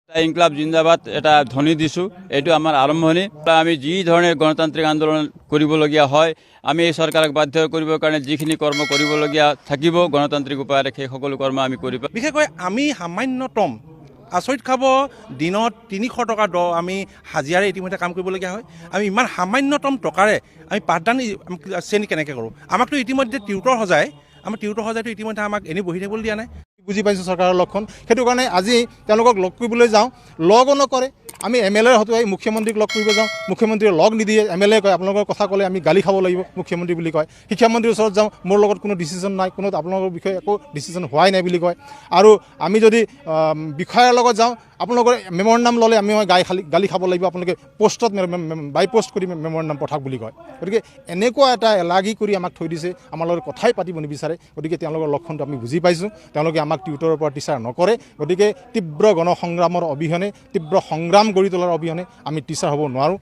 ইনকলাব জিন্দাবাদ এটা ধ্বনি দিছোঁ। এইটো আমাৰ আৰম্ভণি। আমি যি ধৰণে গণতান্ত্ৰিক আন্দোলন কৰিবলগীয়া হয়, আমি এই চৰকাৰক বাধ্য কৰিবৰ কাৰণে যিখিনি কৰ্ম কৰিবলগীয়া থাকিব গণতান্ত্ৰিক উপায়েৰে সেই সকলো কৰ্ম আমি কৰিব। বিশেষকৈ আমি সামান্যতম আচৰিত খাব দিনত ৩০০ টকা আমি হাজিৰাৰে ইতিমধ্যে কাম কৰিবলগীয়া হয়। আমি ইমান সামান্যতম টকাৰে আমি পাঠদান শ্ৰেণী কেনেকৈ কৰোঁ? আমাকতো ইতিমধ্যে টিউটৰ সজাই, আমাৰ টিউটৰ সজাইটো ইতিমধ্যে আমাক এনেই বহি থাকিবলৈ দিয়া নাই। বুজি পাইছোঁ চৰকাৰৰ লক্ষণ। সেইটো কাৰণে আজি তেওঁলোকক লগ কৰিবলৈ যাওঁ, লগো নকৰে। আমি MLA হতুৱাই মুখ্যমন্ত্ৰীক লগ কৰিব যাওঁ, মুখ্যমন্ত্ৰীয়ে লগ নিদিয়ে। MLA কয় আপোনালোকৰ কথা ক'লে আমি গালি খাব লাগিব মুখ্যমন্ত্ৰী বুলি কয়। শিক্ষামন্ত্ৰীৰ ওচৰত যাওঁ, মোৰ লগত কোনো ডিচিশ্যন নাই, কোনো আপোনালোকৰ বিষয়ে একো ডিচিশ্যন হোৱাই নাই বুলি কয়। আৰু আমি যদি বিষয়াৰ লগত যাওঁ, আপোনালোকৰ মেমৰ নাম ল'লে আমি গালি খাব লাগিব, আপোনালোকে পোষ্টত বাই পোষ্ট কৰি মেমৰ নাম পঠাওক বুলি কয়। গতিকে এনেকুৱা এটা এলাগী কৰি আমাক থৈ দিছে, আমাৰ লগত কথাই পাতিব নিবিচাৰে। গতিকে তেওঁলোকৰ লক্ষণটো আমি বুজি পাইছোঁ। তেওঁলোকে আমাক টিউটৰৰ পৰা টিচাৰ নকৰে। গতিকে তীব্ৰ গণসংগ্ৰামৰ অবিহনে, তীব্ৰ সংগ্ৰাম গঢ়ি তোলাৰ অবিহনে আমি টিচাৰ হ'ব নোৱাৰোঁ।